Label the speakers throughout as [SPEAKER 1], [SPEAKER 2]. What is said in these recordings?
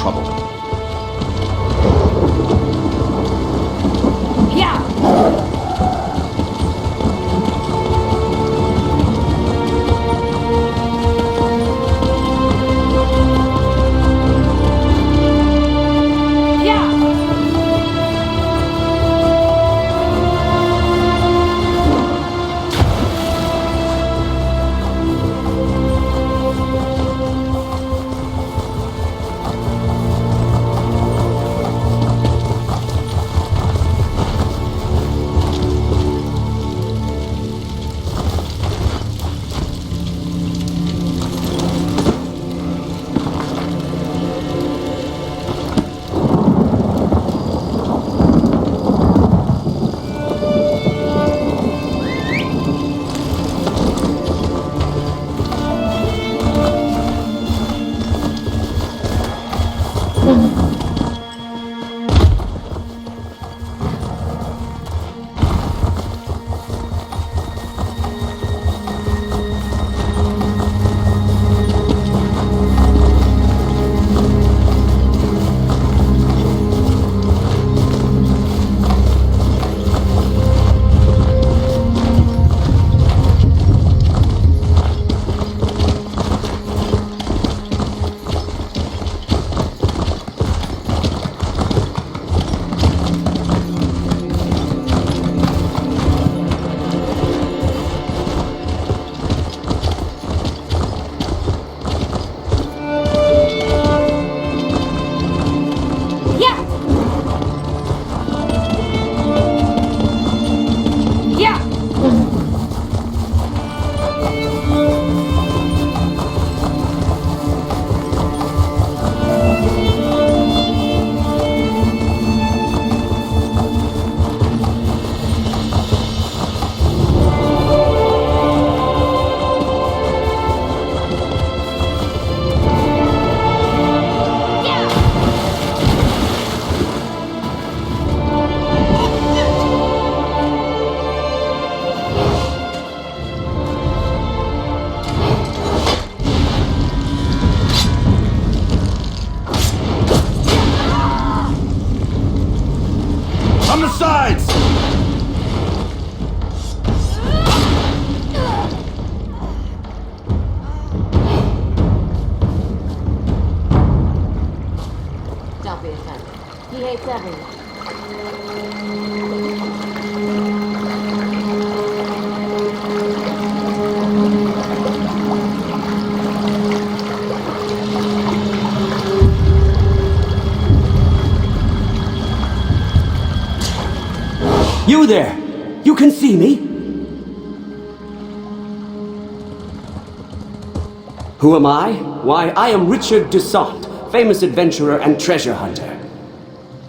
[SPEAKER 1] trouble.
[SPEAKER 2] Yeah!
[SPEAKER 1] On the sides!
[SPEAKER 3] Don't be offended. He hates everyone.
[SPEAKER 4] You there! You can see me? Who am I? Why, I am Richard Dusant, famous adventurer and treasure hunter.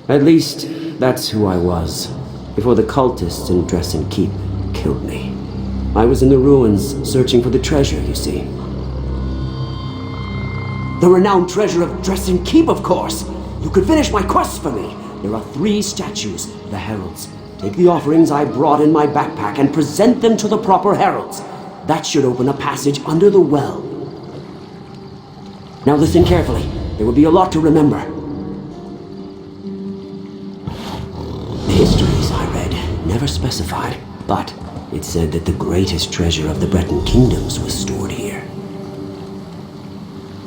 [SPEAKER 4] At least, that's who I was, before the cultists in Dresden Keep killed me. I was in the ruins, searching for the treasure, you see. The renowned treasure of Dresden Keep, of course! You could finish my quest for me! There are 3 statues, the heralds. Take the offerings I brought in my backpack and present them to the proper heralds. That should open a passage under the well. Now listen carefully. There will be a lot to remember. The histories I read never specified, but it said that the greatest treasure of the Breton kingdoms was stored here.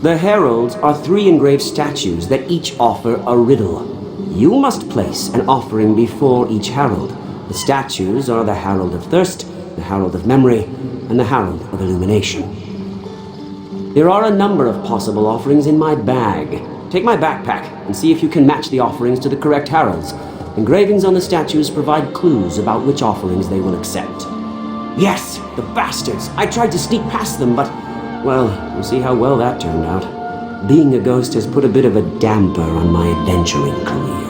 [SPEAKER 4] The heralds are 3 engraved statues that each offer a riddle. You must place an offering before each herald. The statues are the Herald of Thirst, the Herald of Memory, and the Herald of Illumination. There are a number of possible offerings in my bag. Take my backpack and see if you can match the offerings to the correct heralds. Engravings on the statues provide clues about which offerings they will accept. Yes, the bastards! I tried to sneak past them, but, well, you see how well that turned out. Being a ghost has put a bit of a damper on my adventuring career.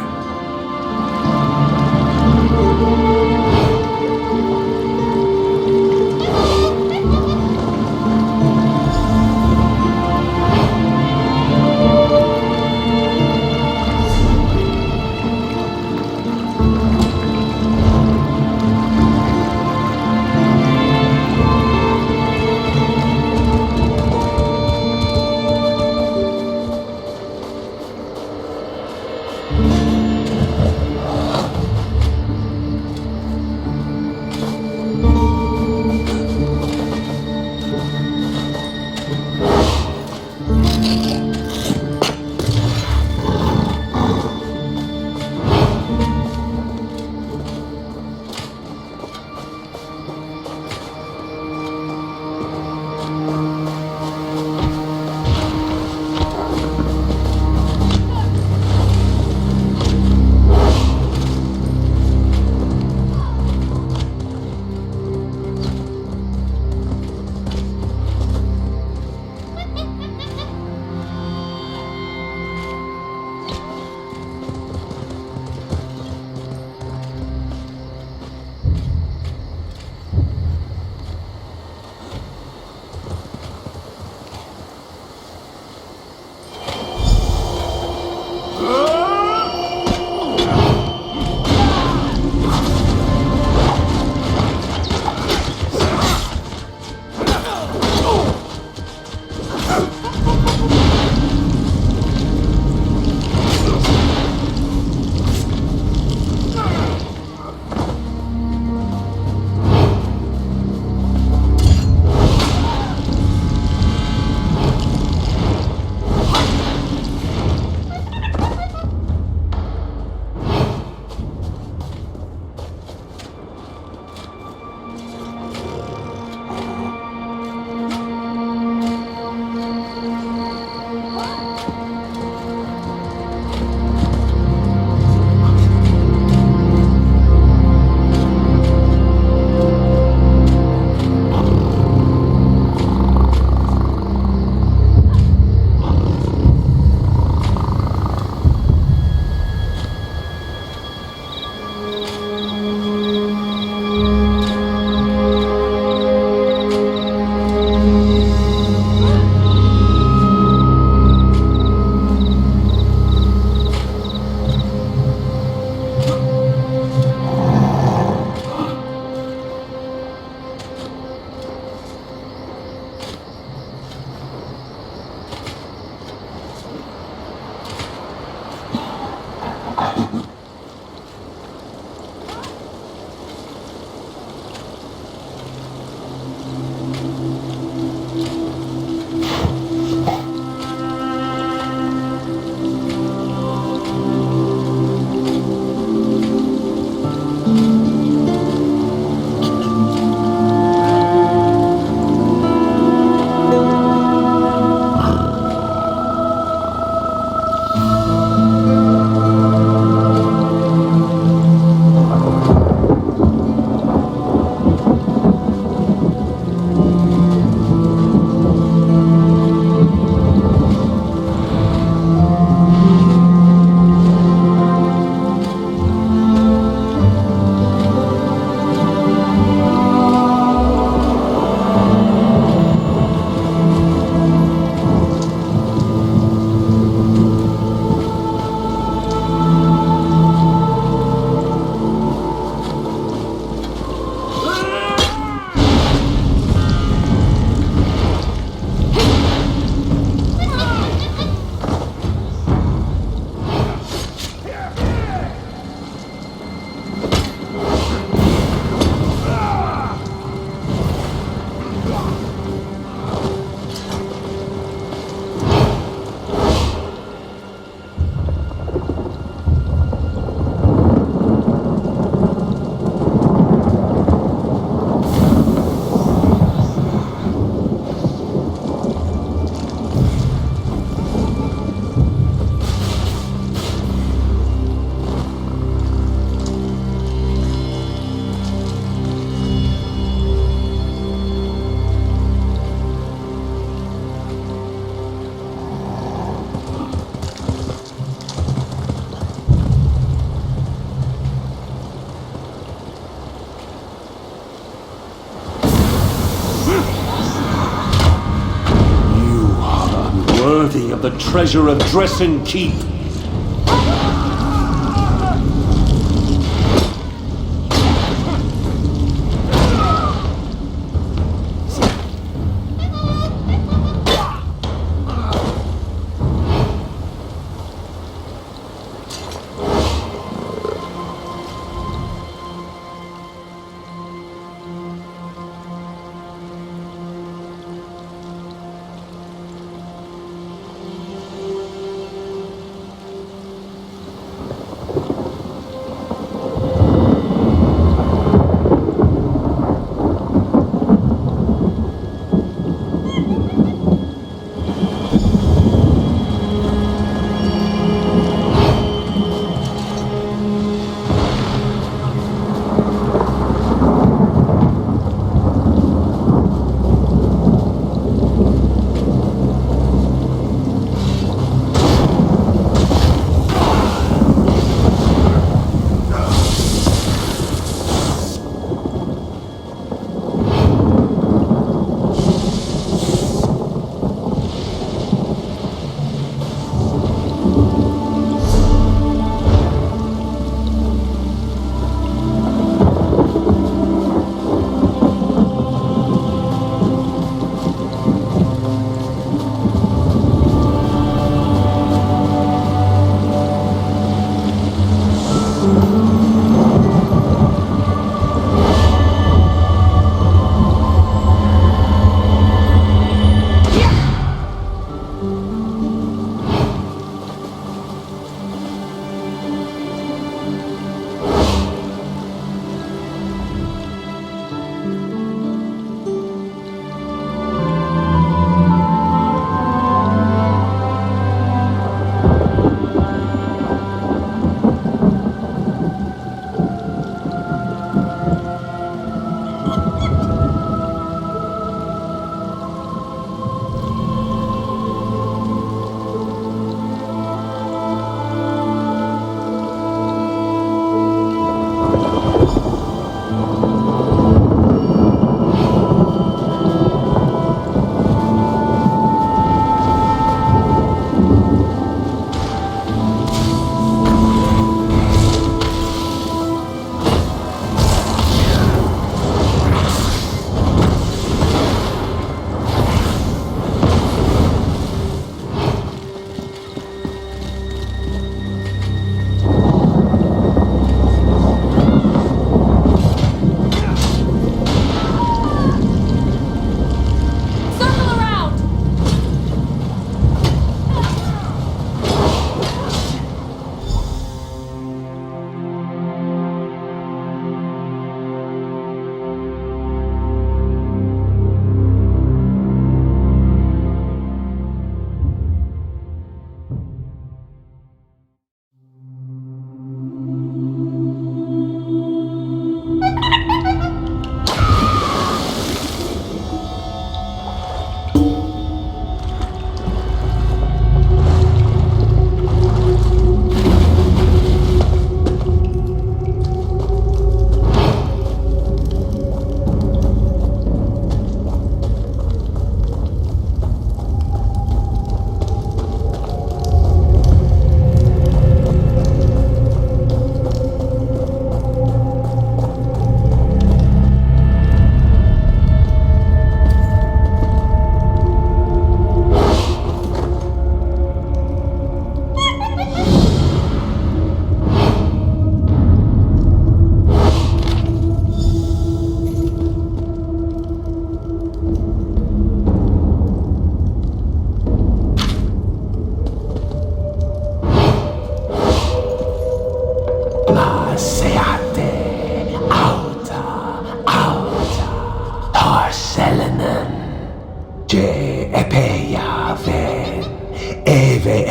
[SPEAKER 1] worthy of the treasure of Dressen Keep.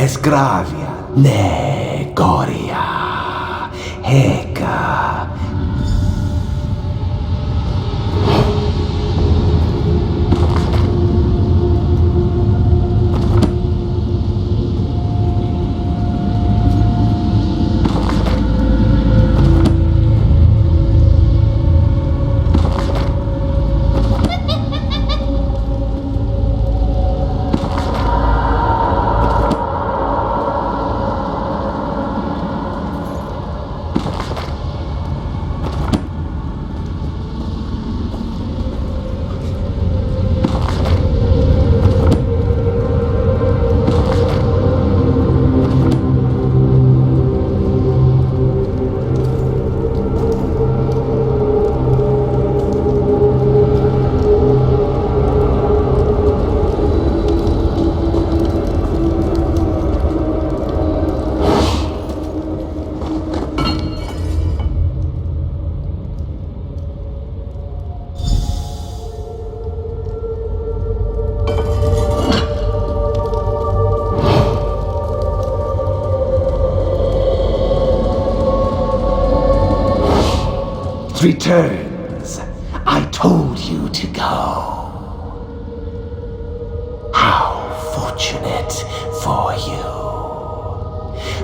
[SPEAKER 2] Esgravia, ne Goria, Heka. it returns. I told you to go. How fortunate for you.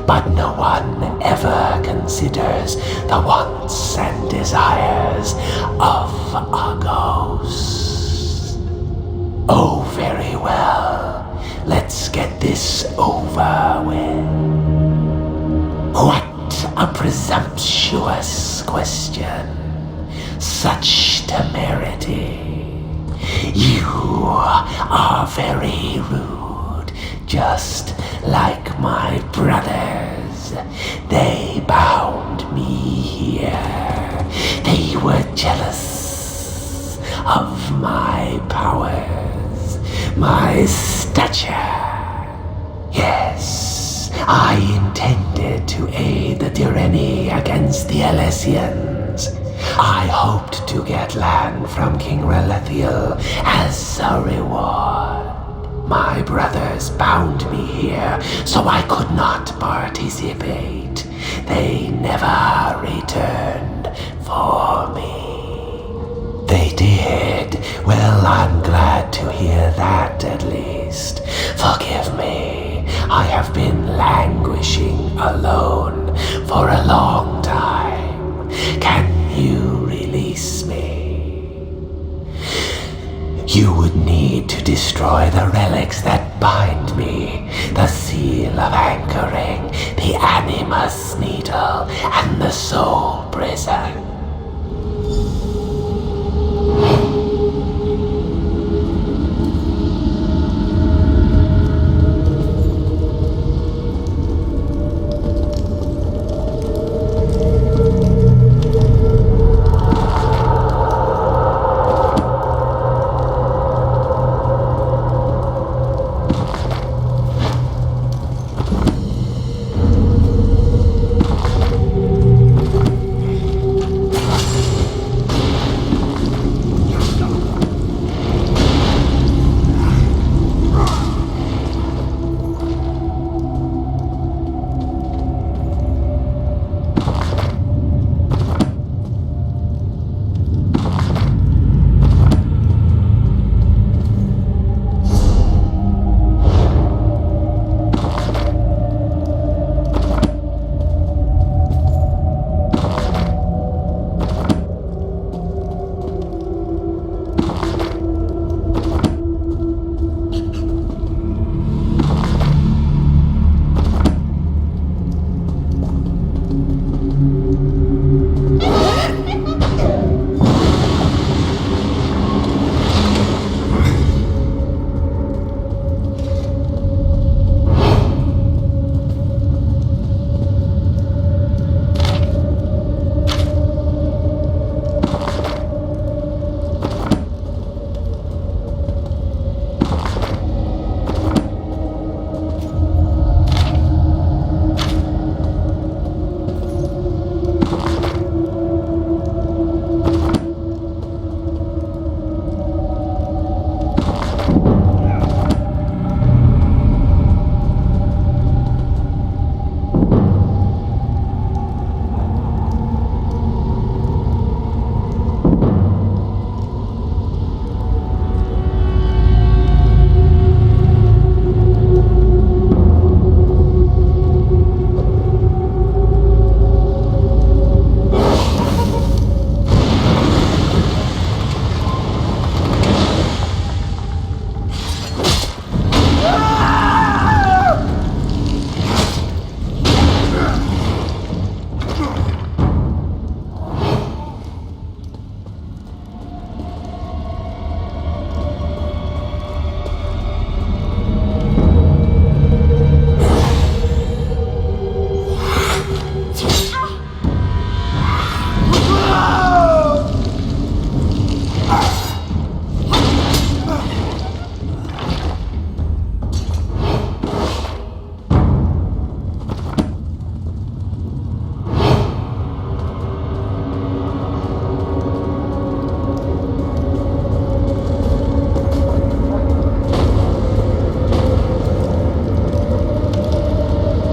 [SPEAKER 2] But no one ever considers the wants and desires of a ghost. Oh, very well. Let's get this over with. What a presumptuous question. Such temerity. You are very rude, just like my brothers. They bound me here. They were jealous of my powers, my stature. Yes, I intended to aid the Tyranny against the Alessians. I hoped to get land from King Relethiel as a reward. My brothers bound me here, so I could not participate. They never returned for me. They did. Well, I'm glad to hear that at least. Forgive me. I have been languishing alone for a long time. Can you release me? You would need to destroy the relics that bind me, the seal of anchoring, the Animus Needle, and the Soul Prison.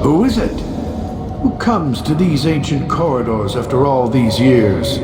[SPEAKER 5] Who is it? Who comes to these ancient corridors after all these years?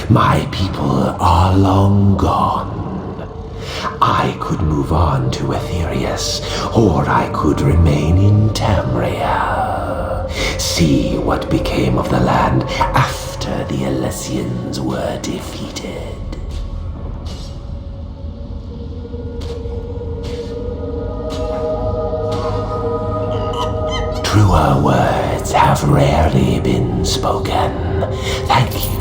[SPEAKER 2] My people are long gone. I could move on to Aetherius, or I could remain in Tamria. See what became of the land after the Alessians were defeated. Truer words have rarely been spoken. Thank you.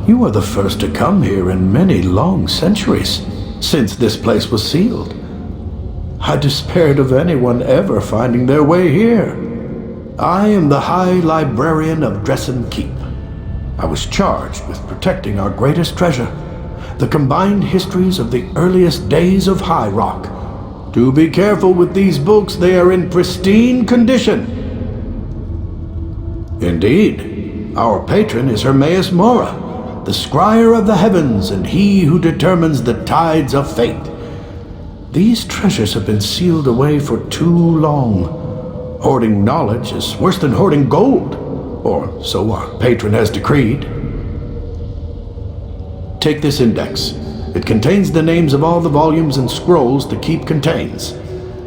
[SPEAKER 5] You are the first to come here in many long centuries, since this place was sealed. I despaired of anyone ever finding their way here. I am the High Librarian of Dressen Keep. I was charged with protecting our greatest treasure, the combined histories of the earliest days of High Rock. Do be careful with these books, they are in pristine condition. Indeed, our patron is Hermaeus Mora, the scryer of the heavens and he who determines the tides of fate. These treasures have been sealed away for too long. Hoarding knowledge is worse than hoarding gold, or so our patron has decreed. Take this index. It contains the names of all the volumes and scrolls the keep contains.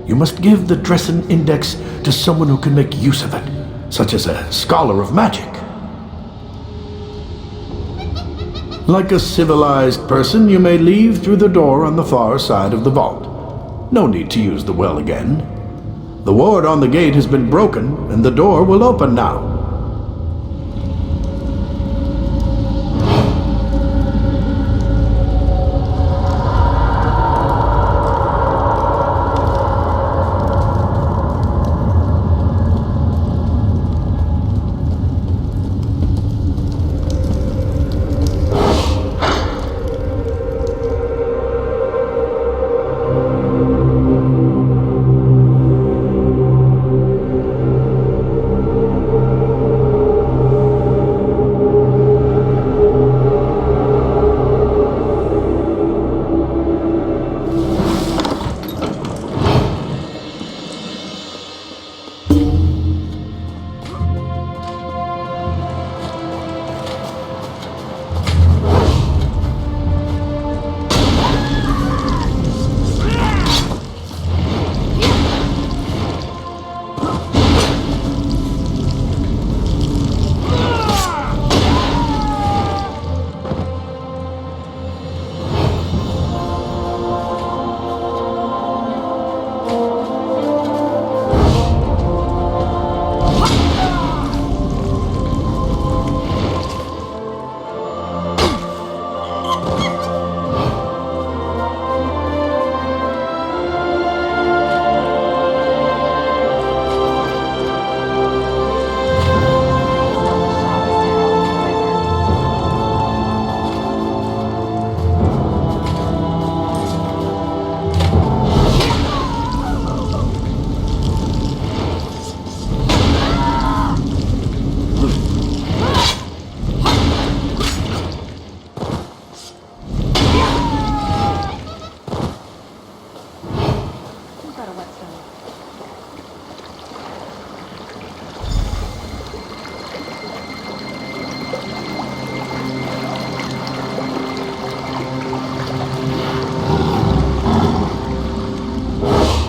[SPEAKER 5] You must give the Dressen Index to someone who can make use of it, such as a scholar of magic. Like a civilized person, you may leave through the door on the far side of the vault. No need to use the well again. The ward on the gate has been broken, and the door will open now.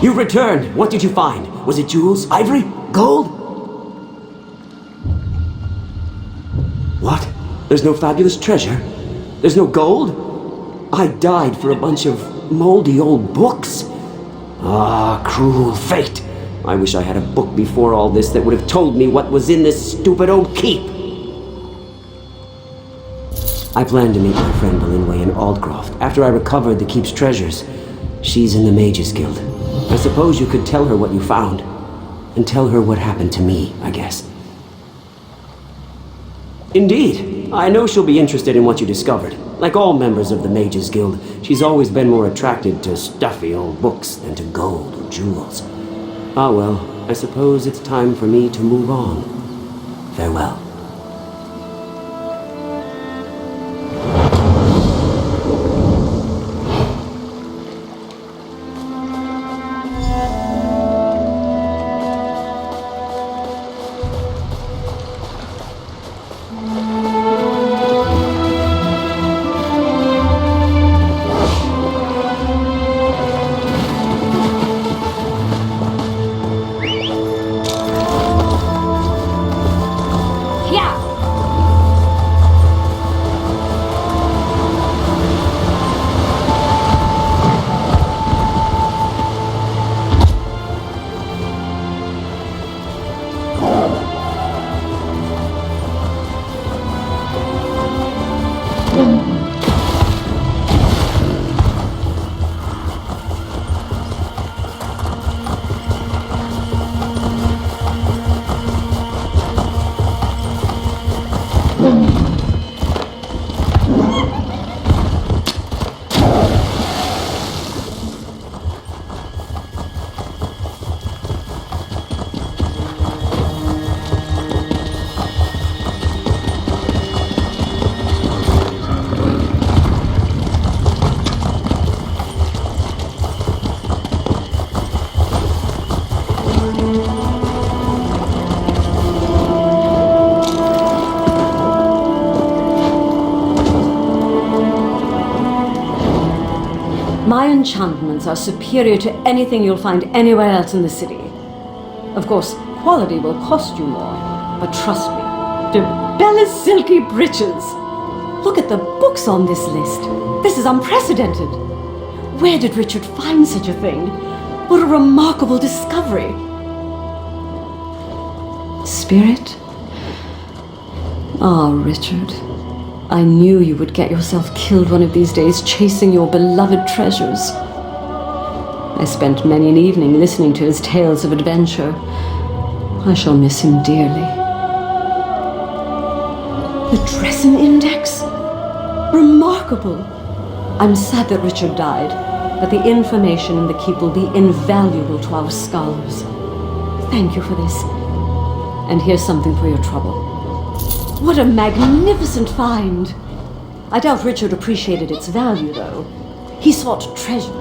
[SPEAKER 4] You returned. What did you find? Was it jewels, ivory, gold? What? There's no fabulous treasure? There's no gold? I died for a bunch of moldy old books. Ah, cruel fate. I wish I had a book before all this that would have told me what was in this stupid old keep. I plan to meet my friend Belinway in Aldcroft after I recovered the keep's treasures. She's in the Mages Guild. I suppose you could tell her what you found. And tell her what happened to me, I guess. Indeed. I know she'll be interested in what you discovered. Like all members of the Mages Guild, she's always been more attracted to stuffy old books than to gold or jewels. Ah well, I suppose it's time for me to move on. Farewell.
[SPEAKER 3] Yeah! My enchantments are superior to anything you'll find anywhere else in the city. Of course, quality will cost you more, but trust me, Bella's silky breeches. Look at the books on this list. This is unprecedented. Where did Richard find such a thing? What a remarkable discovery. Spirit? Ah, Richard. I knew you would get yourself killed one of these days chasing your beloved treasures. I spent many an evening listening to his tales of adventure. I shall miss him dearly. The Dresden Index? Remarkable! I'm sad that Richard died, but the information in the keep will be invaluable to our scholars. Thank you for this. And here's something for your trouble. What a magnificent find! I doubt Richard appreciated its value, though. He sought treasure.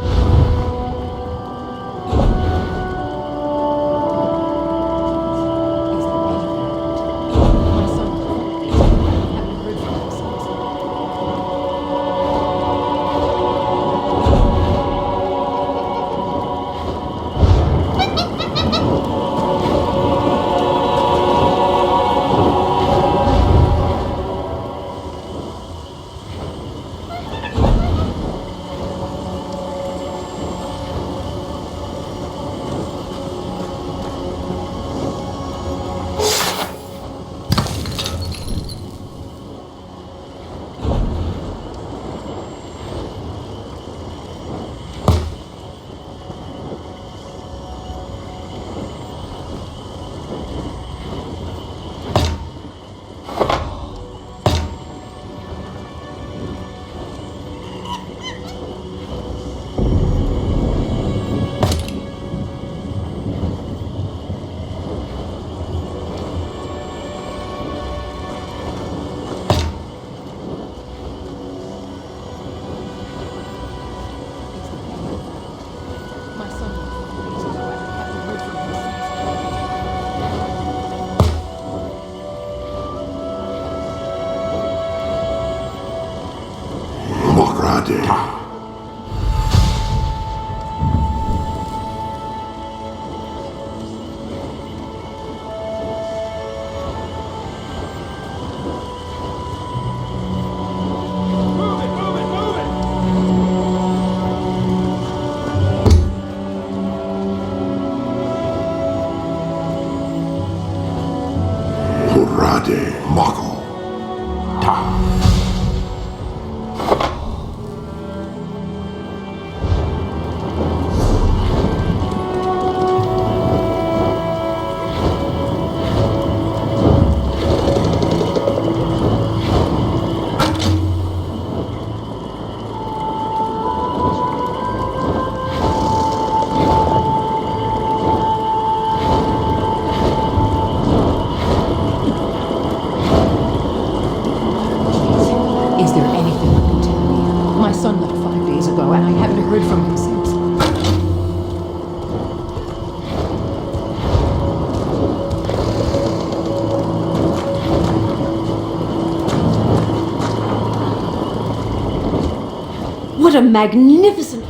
[SPEAKER 3] What a magnificent...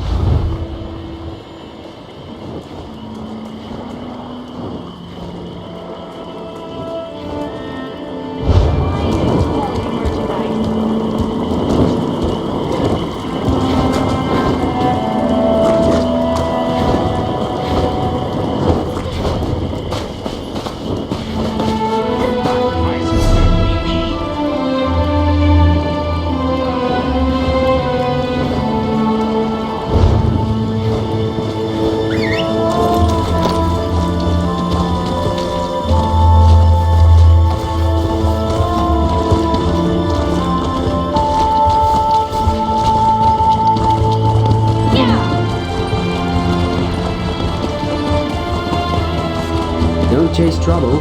[SPEAKER 4] Don't chase trouble.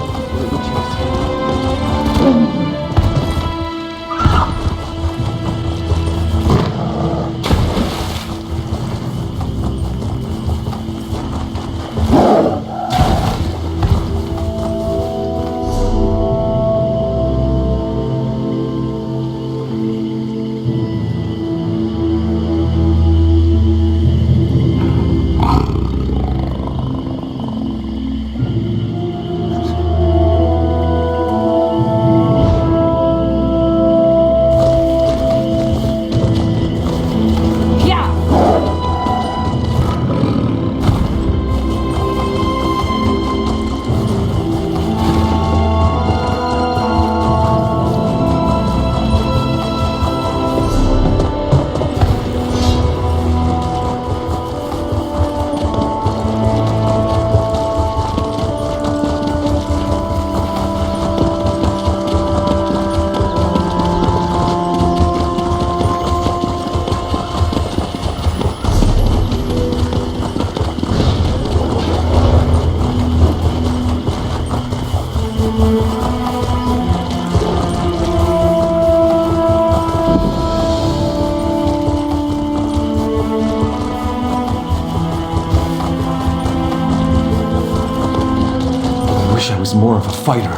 [SPEAKER 6] I wish I was more of a fighter.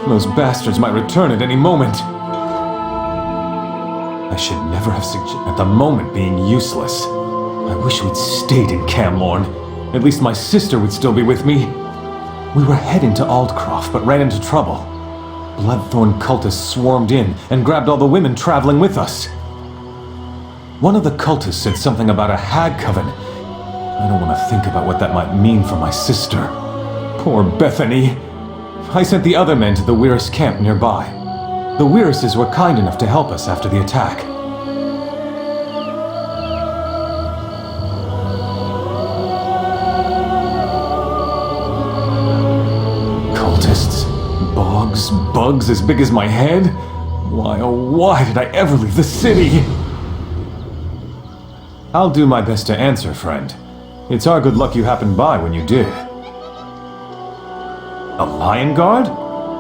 [SPEAKER 6] Those bastards might return at any moment. I should never have suggested at the moment being useless. I wish we'd stayed in Camlorn. At least my sister would still be with me. We were heading to Aldcroft, but ran into trouble. Bloodthorn cultists swarmed in and grabbed all the women traveling with us. One of the cultists said something about a hag coven. I don't want to think about what that might mean for my sister. Poor Bethany. I sent the other men to the Wyrus camp nearby. The Wyruses were kind enough to help us after the attack. Cultists? Bogs? Bugs as big as my head? Why, oh why did I ever leave the city? I'll do my best to answer, friend. It's our good luck you happened by when you did. A Lion Guard?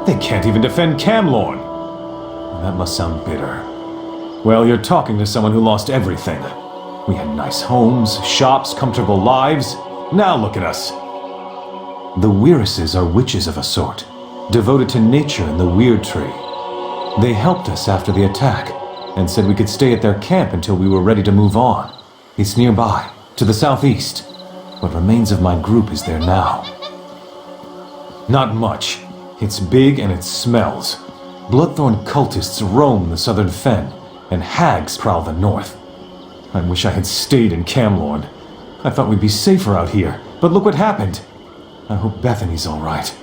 [SPEAKER 6] They can't even defend Camlorn. That must sound bitter. Well, you're talking to someone who lost everything. We had nice homes, shops, comfortable lives. Now look at us. The Wyruses are witches of a sort, devoted to nature and the Weird Tree. They helped us after the attack, and said we could stay at their camp until we were ready to move on. It's nearby, to the southeast. What remains of my group is there now. Not much. It's big and it smells. Bloodthorn cultists roam the southern fen, and hags prowl the north. I wish I had stayed in Camlorn. I thought we'd be safer out here, but look what happened. I hope Bethany's all right.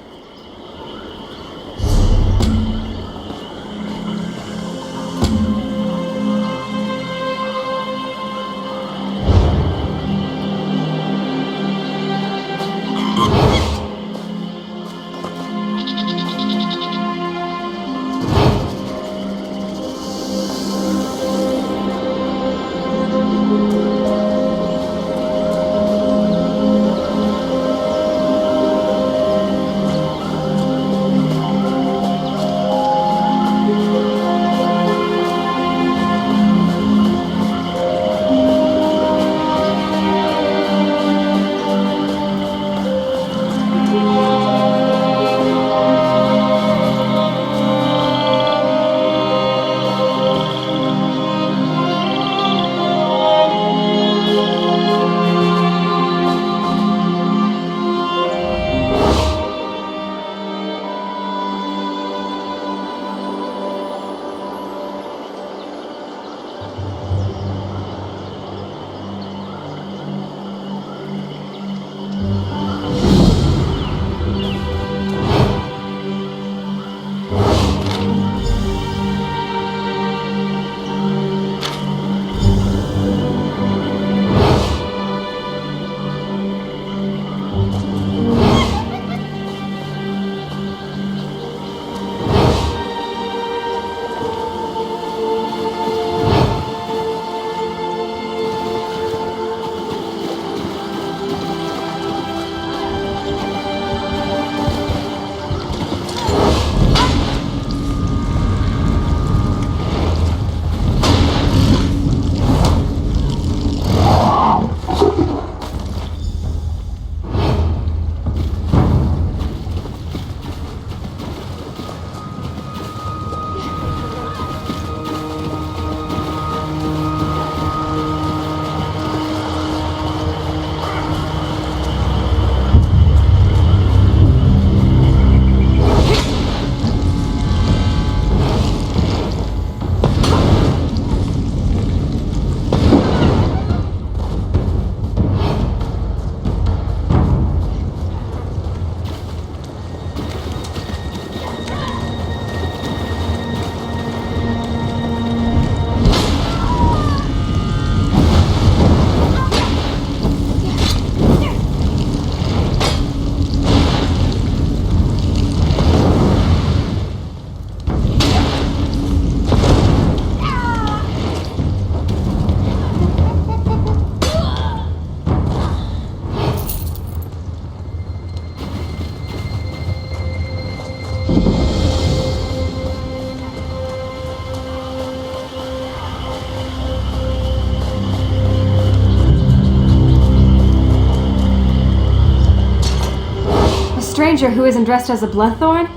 [SPEAKER 7] stranger who isn't dressed as a Bloodthorn?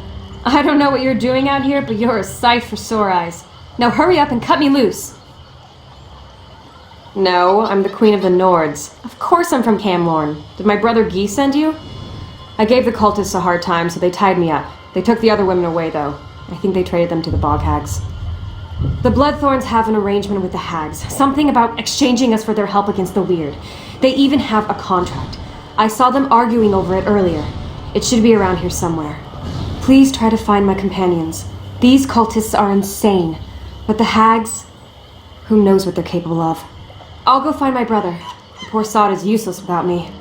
[SPEAKER 7] I don't know what you're doing out here, but you're a sight for sore eyes. Now hurry up and cut me loose! No, I'm the Queen of the Nords. Of course I'm from Camlorn. Did my brother Guy send you? I gave the cultists a hard time, so they tied me up. They took the other women away, though. I think they traded them to the Bog Hags. The Bloodthorns have an arrangement with the Hags. Something about exchanging us for their help against the Weird. They even have a contract. I saw them arguing over it earlier. It should be around here somewhere. Please try to find my companions. These cultists are insane. But the Hags... who knows what they're capable of. I'll go find my brother. The poor sod is useless without me.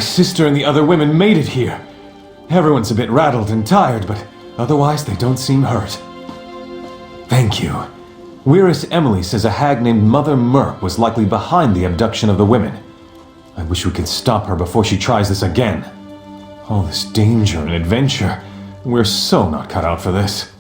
[SPEAKER 6] sister and the other women made it here. Everyone's a bit rattled and tired, but otherwise they don't seem hurt. Thank you. Weiress Emily says a hag named Mother Merk was likely behind the abduction of the women. I wish we could stop her before she tries this again. All this danger and adventure. We're so not cut out for this.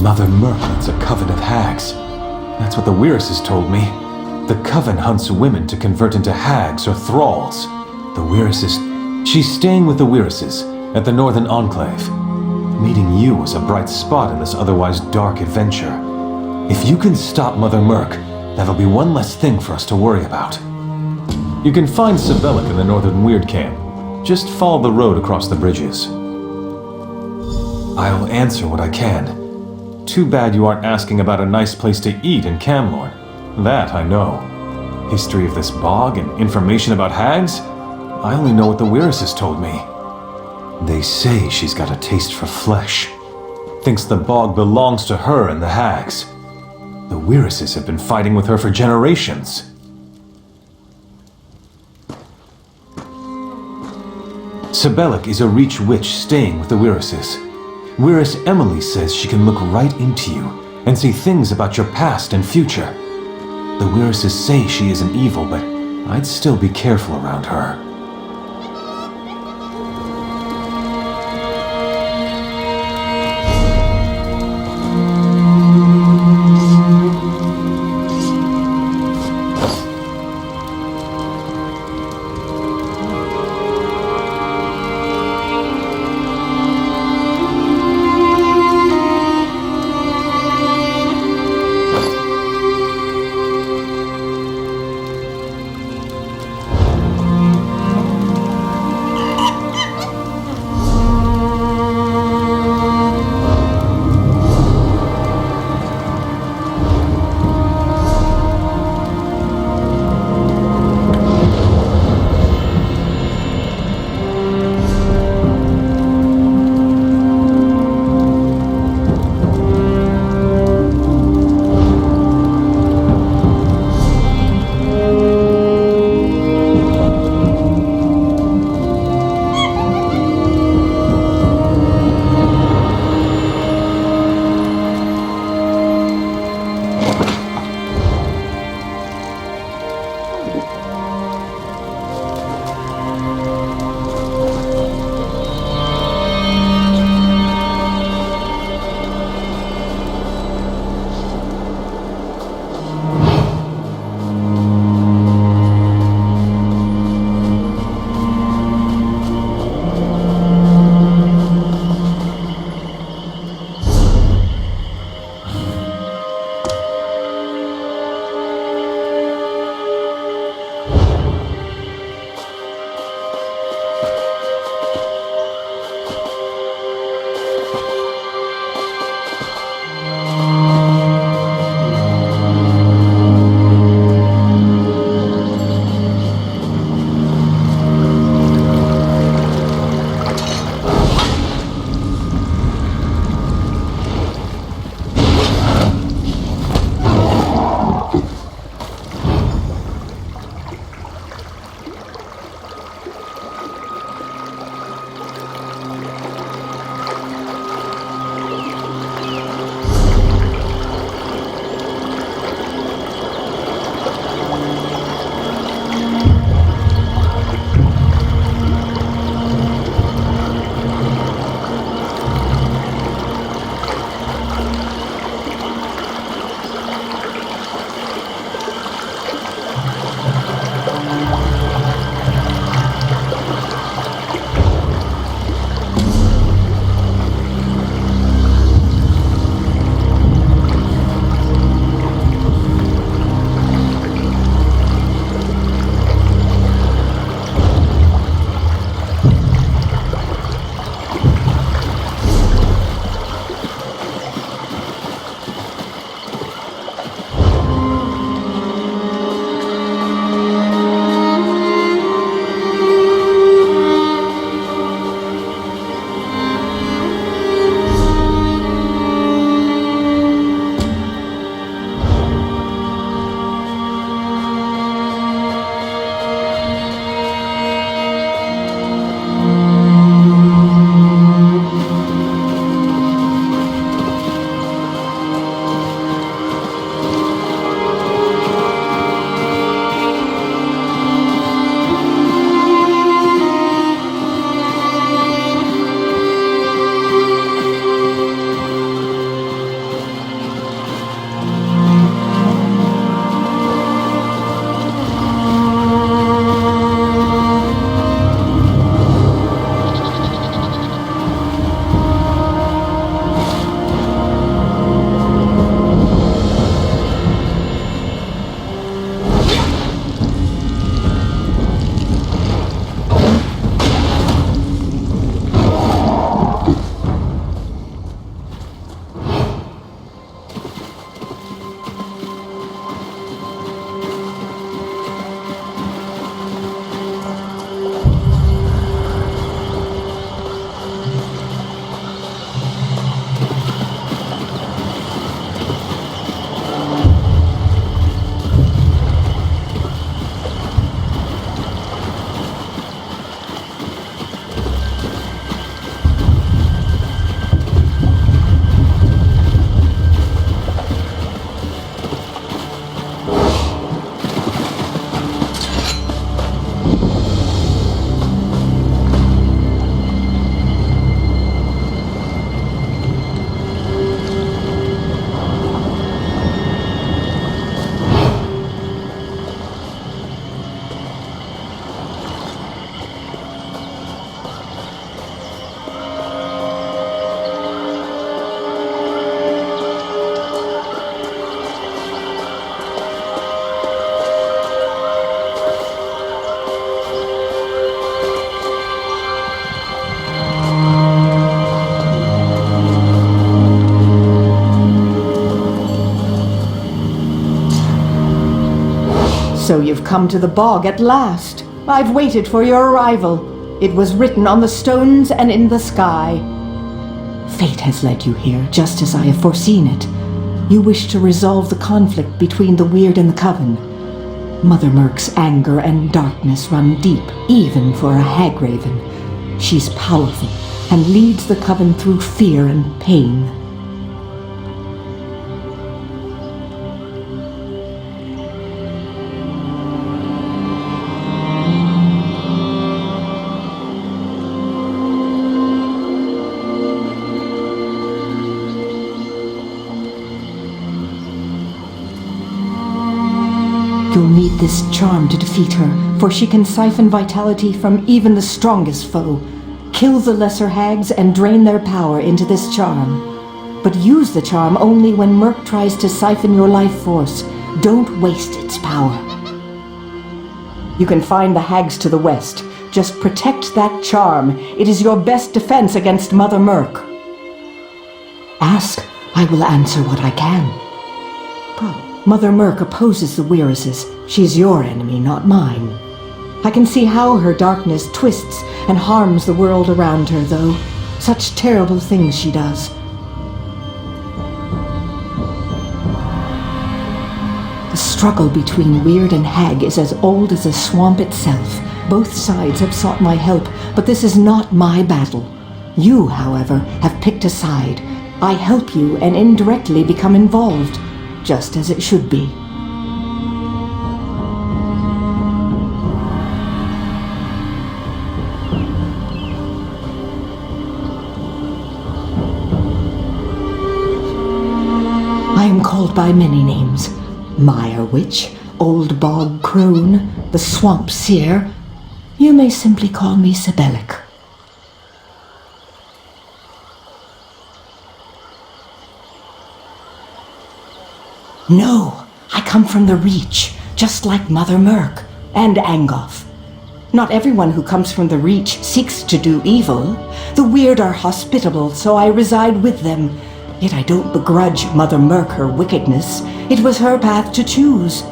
[SPEAKER 6] Mother Merk runs a coven of hags. That's what the Weiresses told me. The coven hunts women to convert into hags or thralls. The Weiresses... She's staying with the Weiresses at the Northern Enclave. Meeting you was a bright spot in this otherwise dark adventure. If you can stop Mother Merk, that'll be one less thing for us to worry about. You can find Sabellic in the Northern Weird Camp. Just follow the road across the bridges. I'll answer what I can. Too bad you aren't asking about a nice place to eat in Camlorn. That I know. History of this bog and information about hags? I only know what the Weiresses told me. They say she's got a taste for flesh. Thinks the bog belongs to her and the hags. The Weiresses have been fighting with her for generations. Sabellic is a Reach witch staying with the Weiresses. Weiress Emily says she can look right into you and say things about your past and future. The Weiresses say she isn't evil, but I'd still be careful around her.
[SPEAKER 8] So you've come to the bog at last. I've waited for your arrival. It was written on the stones and in the sky. Fate has led you here, just as I have foreseen it. You wish to resolve the conflict between the Weird and the Coven. Mother Merc's anger and darkness run deep, even for a Hagraven. She's powerful and leads the Coven through fear and pain. You'll need this charm to defeat her, for she can siphon vitality from even the strongest foe. Kill the lesser hags and drain their power into this charm. But use the charm only when Merc tries to siphon your life force. Don't waste its power. You can find the hags to the west. Just protect that charm. It is your best defense against Mother Merc. Ask, I will answer what I can. Mother Merc opposes the Weiruses. She's your enemy, not mine. I can see how her darkness twists and harms the world around her, though. Such terrible things she does. The struggle between Weird and Hag is as old as the swamp itself. Both sides have sought my help, but this is not my battle. You, however, have picked a side. I help you and indirectly become involved. Just as it should be. I am called by many names. Mire Witch, Old Bog Crone, the Swamp Seer. You may simply call me Sibelic. No, I come from the Reach, just like Mother Merc and Angoth. Not everyone who comes from the Reach seeks to do evil. The Weird are hospitable, so I reside with them. Yet I don't begrudge Mother Merc her wickedness. It was her path to choose.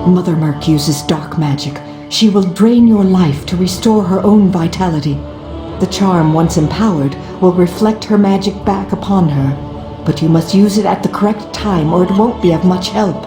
[SPEAKER 8] Mother Merc uses dark magic. She will drain your life to restore her own vitality. The charm, once empowered, will reflect her magic back upon her. But you must use it at the correct time or it won't be of much help.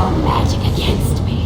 [SPEAKER 9] your magic against me.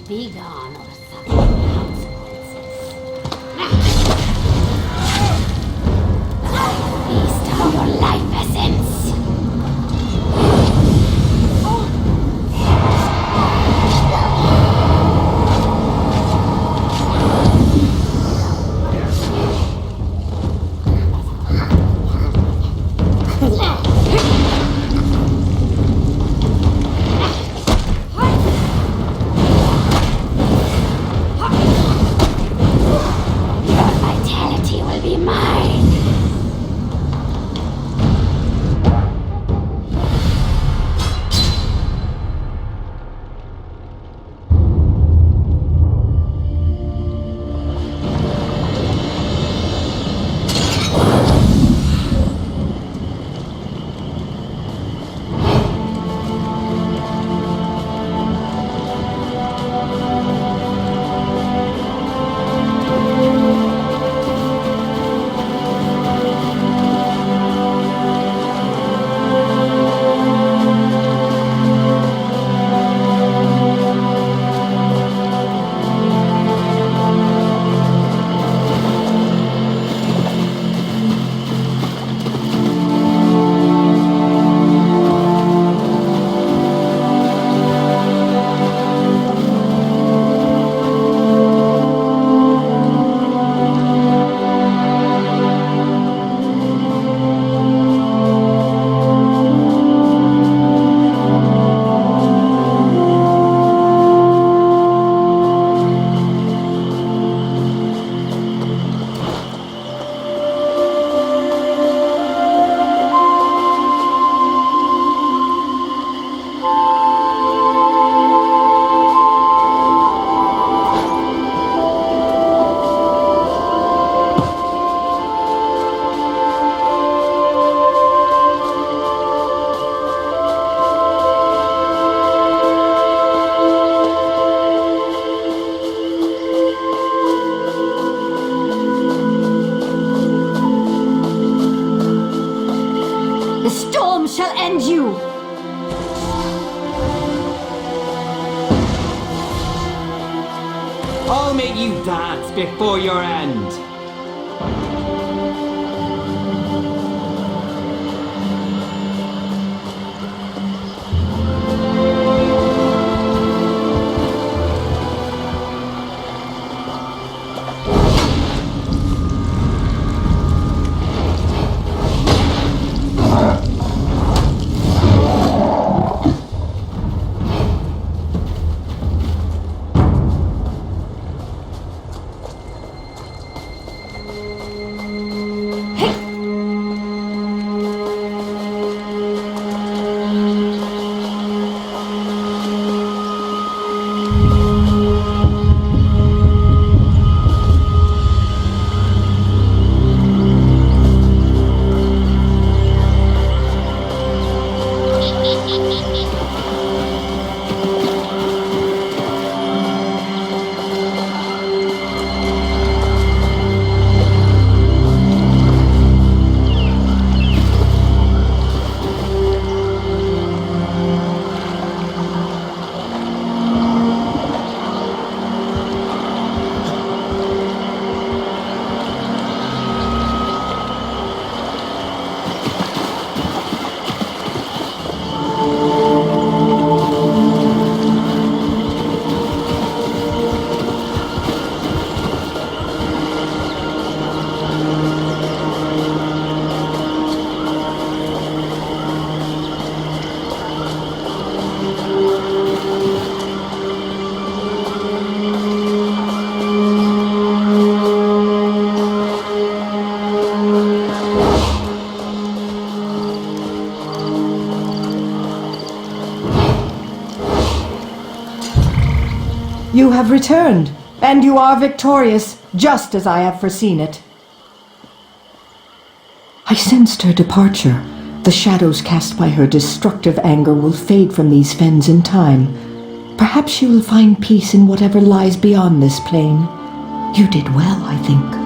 [SPEAKER 9] Be gone or suffer consequences. Feast on your life essence.
[SPEAKER 8] The storm shall end you!
[SPEAKER 4] I'll make you dance before your end.
[SPEAKER 8] You have returned, and you are victorious, just as I have foreseen it. I sensed her departure. The shadows cast by her destructive anger will fade from these fens in time. Perhaps she will find peace in whatever lies beyond this plane. You did well, I think.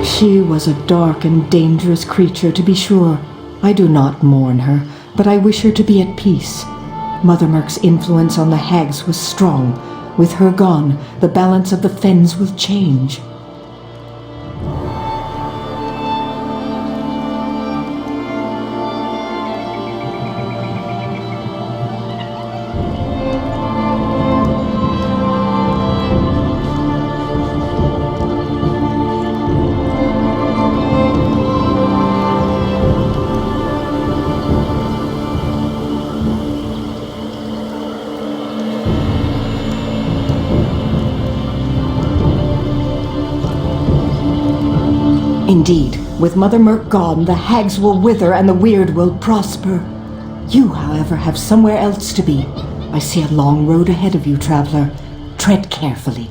[SPEAKER 8] She was a dark and dangerous creature, to be sure. I do not mourn her, but I wish her to be at peace. Mother Merc's influence on the hags was strong. With her gone, the balance of the fens will change. Indeed, with Mother Merc gone, the hags will wither and the weird will prosper. You, however, have somewhere else to be. I see a long road ahead of you, traveler. Tread carefully.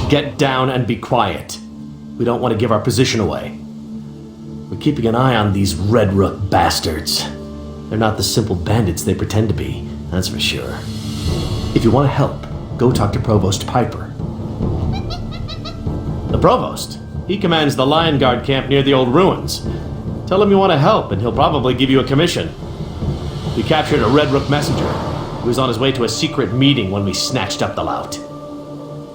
[SPEAKER 10] Get down and be quiet. We don't want to give our position away. We're keeping an eye on these Red Rook bastards. They're not the simple bandits they pretend to be, that's for sure. If you want to help, go talk to Provost Piper. The Provost. He commands the Lion Guard camp near the old ruins. Tell him you want to help, and he'll probably give you a commission. We captured a Red Rook messenger. He was on his way to a secret meeting when we snatched up the lout.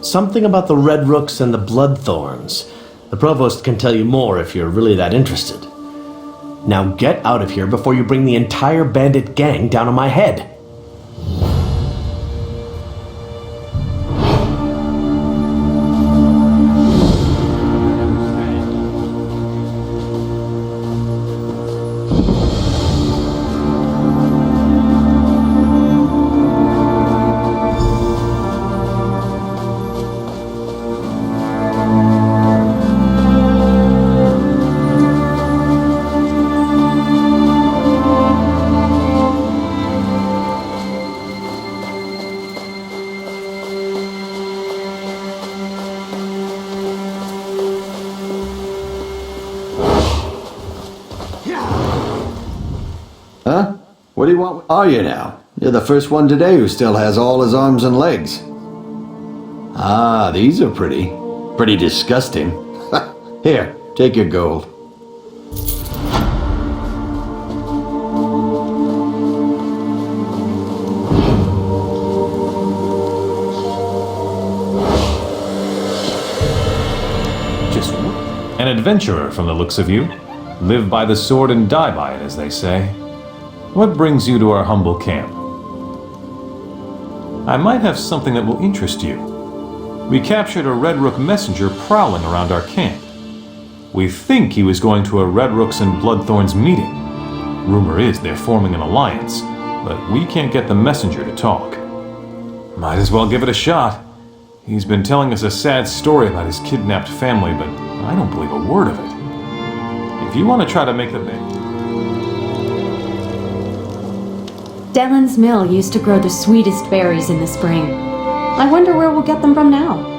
[SPEAKER 10] Something about the Red Rooks and the Bloodthorns. The Provost can tell you more if you're really that interested. Now get out of here before you bring the entire bandit gang down on my head.
[SPEAKER 11] Huh? What do you want? Are you now? You're the first one today who still has all his arms and legs. Ah, these are pretty. Pretty disgusting. Here, take your gold.
[SPEAKER 6] Just an adventurer from the looks of you. Live by the sword and die by it, as they say. What brings you to our humble camp? I might have something that will interest you. We captured a Red Rook messenger prowling around our camp. We think he was going to a Red Rooks and Bloodthorns meeting. Rumor is they're forming an alliance, but we can't get the messenger to talk. Might as well give it a shot. He's been telling us a sad story about his kidnapped family, but I don't believe a word of it. If you want to try to make the thing...
[SPEAKER 7] Dellen's mill used to grow the sweetest berries in the spring. I wonder where we'll get them from now.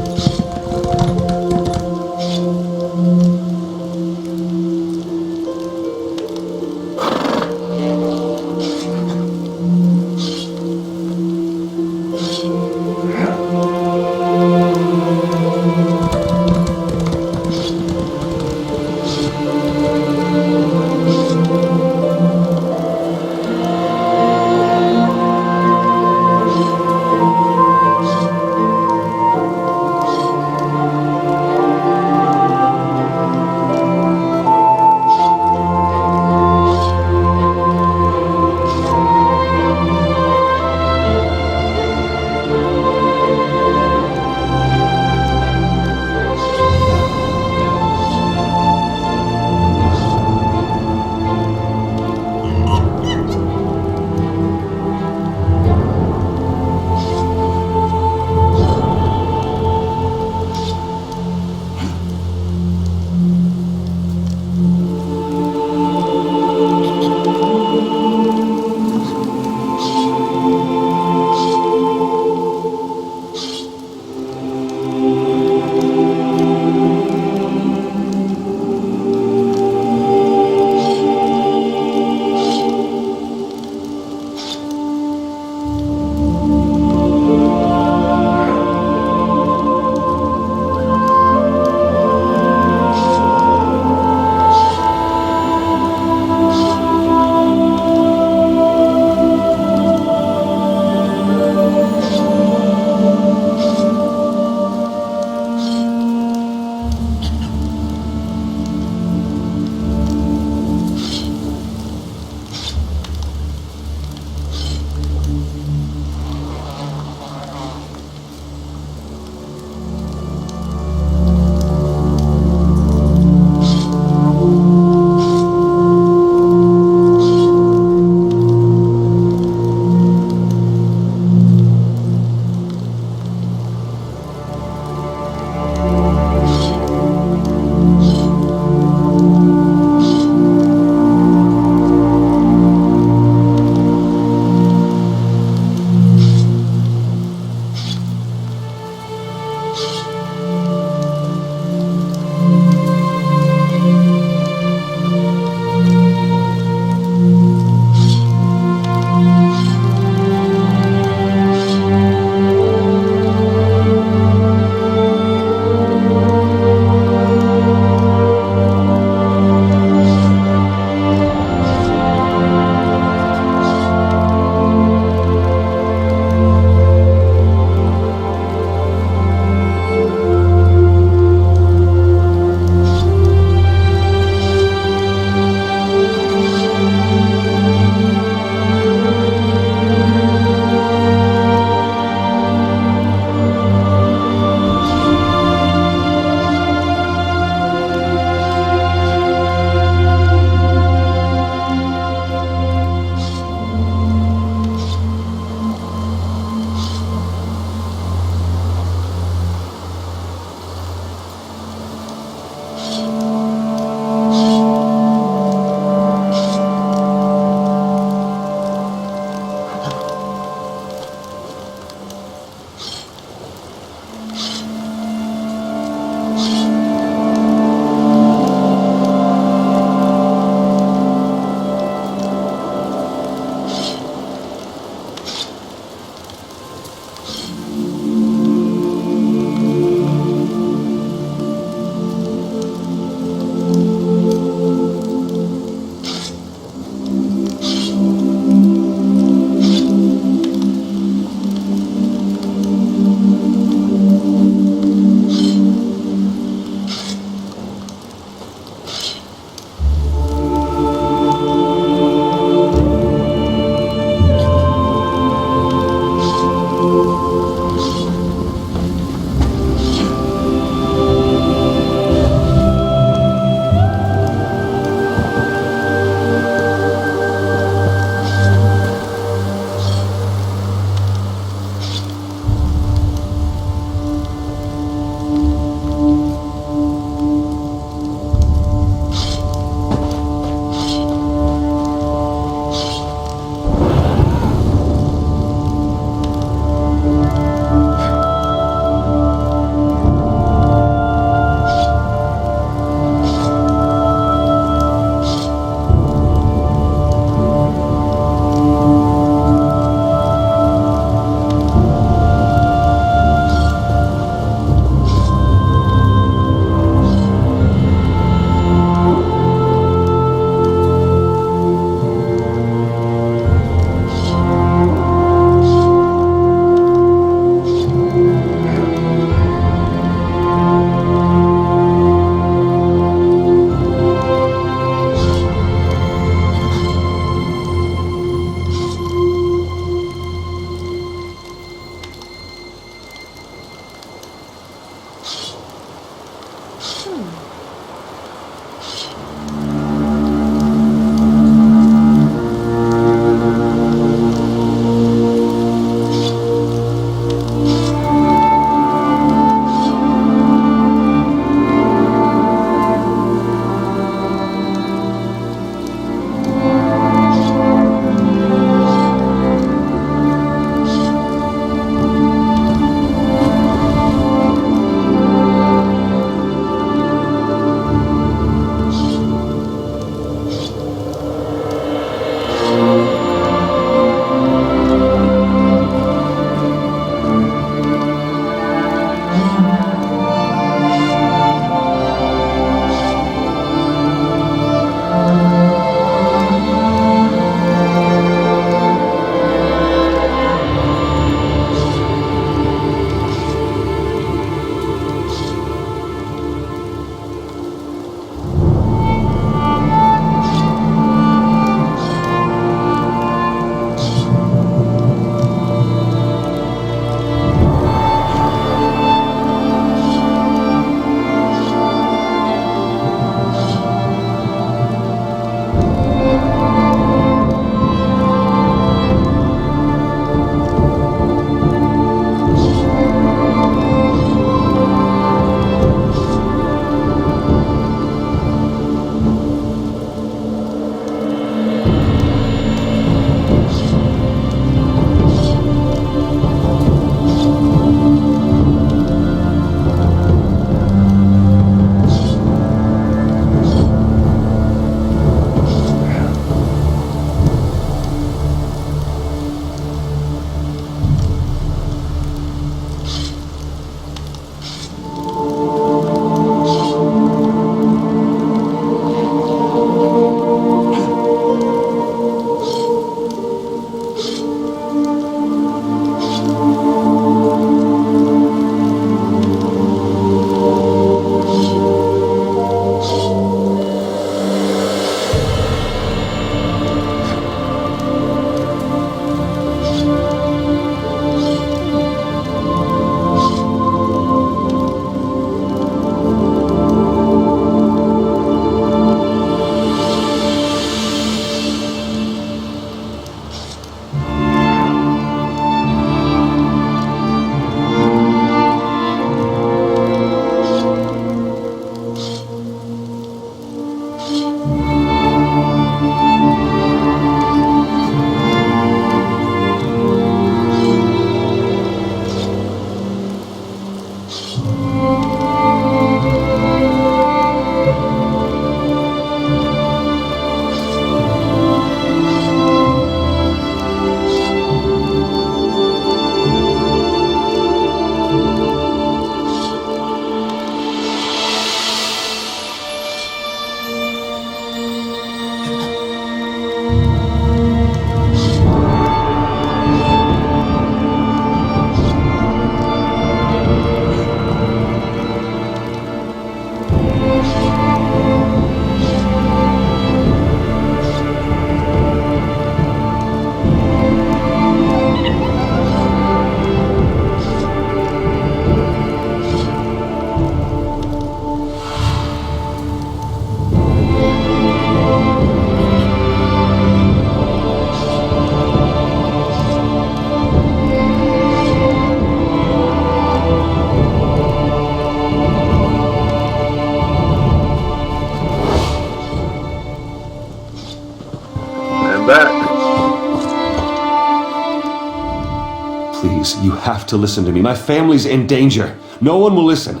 [SPEAKER 1] Please, you have to listen to me. My family's in danger. No one will listen.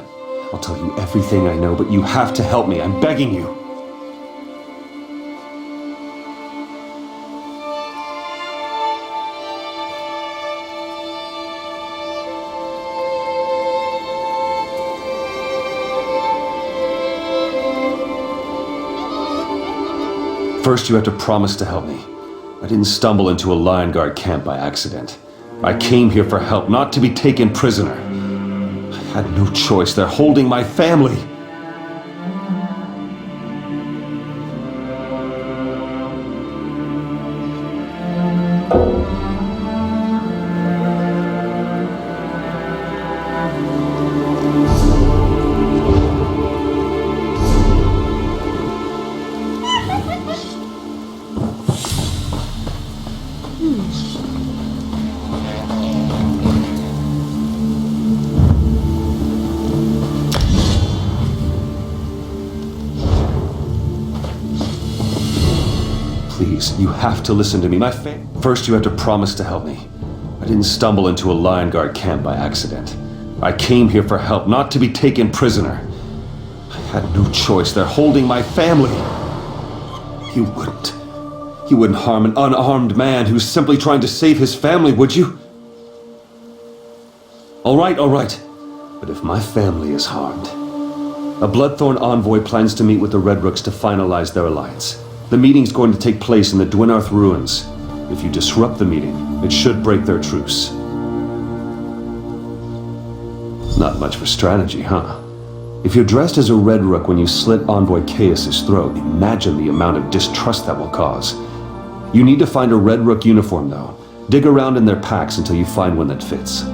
[SPEAKER 1] I'll tell you everything I know, but you have to help me. I'm begging you. First, you have to promise to help me. I didn't stumble into a Lion Guard camp by accident. I came here for help, not to be taken prisoner. I had no choice. They're holding my family. Please, you have to listen to me. First, you have to promise to help me. I didn't stumble into a Lion Guard camp by accident. I came here for help, not to be taken prisoner. I had no choice. They're holding my family. You wouldn't harm an unarmed man who's simply trying to save his family, would you? All right. But if my family is harmed, a Bloodthorn envoy plans to meet with the Red Rooks to finalize their alliance. The meeting's going to take place in the Dwinarth ruins. If you disrupt the meeting, it should break their truce. Not much for strategy, huh? If you're dressed as a Red Rook when you slit Envoy Chaos's throat, imagine the amount of distrust that will cause. You need to find a Red Rook uniform, though. Dig around in their packs until you find one that fits.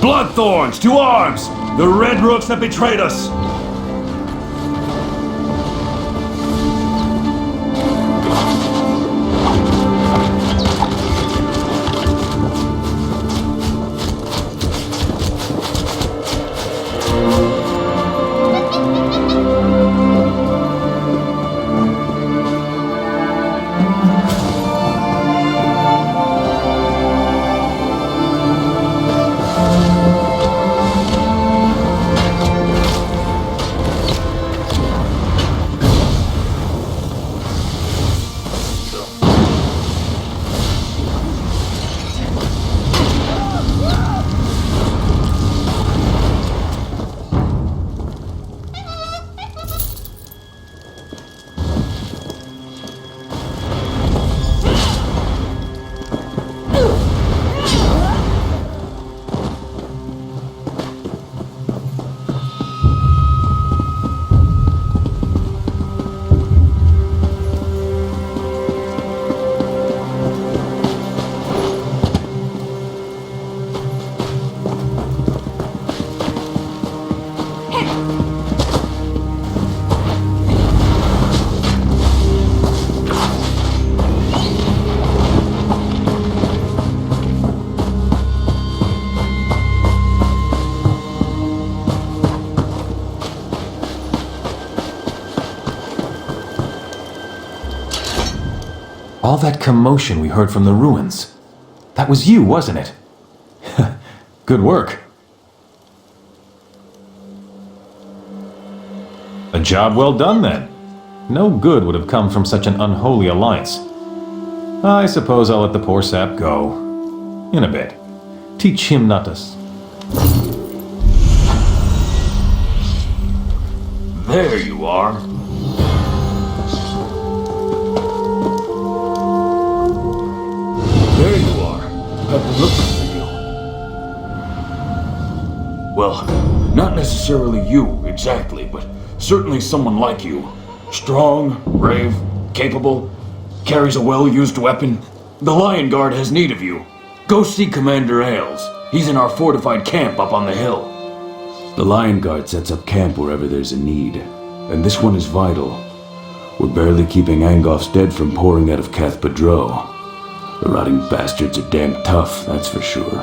[SPEAKER 6] Bloodthorns, to arms! The Red Rooks that betrayed us! All that commotion we heard from the ruins. That was you, wasn't it? Good work. A job well done, then. No good would have come from such an unholy alliance. I suppose I'll let the poor sap go. In a bit. Teach him not to...
[SPEAKER 12] There you are. There you are. I've been looking for you. Well, not necessarily you, exactly, but certainly someone like you. Strong, brave, capable, carries a well-used weapon. The Lion Guard has need of you. Go see Commander Ailes. He's in our fortified camp up on the hill.
[SPEAKER 13] The Lion Guard sets up camp wherever there's a need, and this one is vital. We're barely keeping Angof's dead from pouring out of Cath Padro. The rotting bastards are damn tough, that's for sure.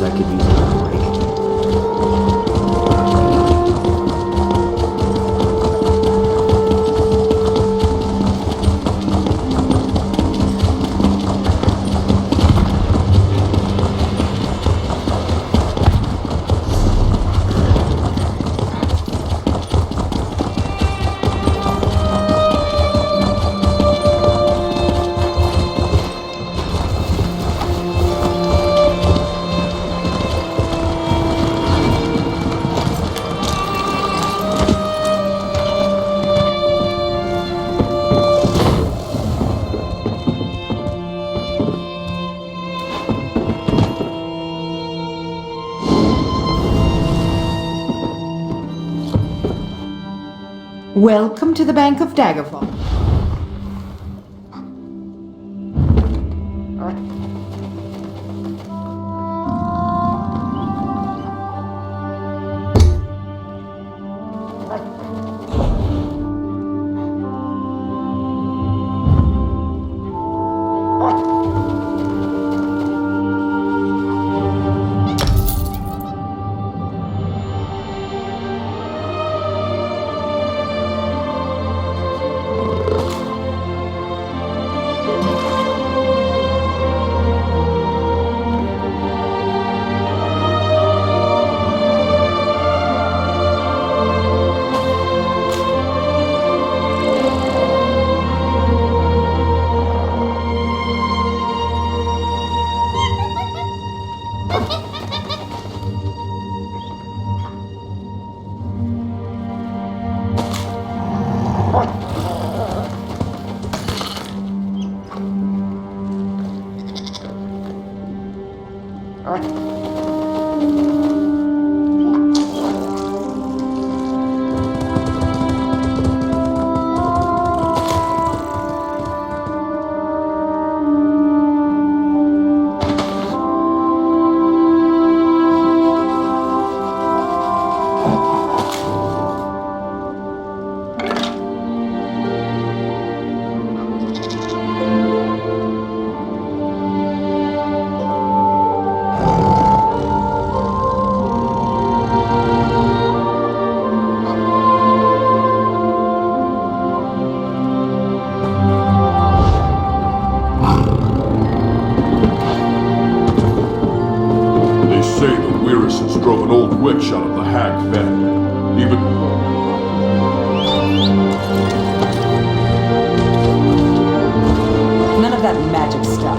[SPEAKER 4] I could use a break.
[SPEAKER 8] Welcome to the Bank of Daggerfall.
[SPEAKER 12] Drove an old witch out of the hag family. Even...
[SPEAKER 8] None of that magic stuff.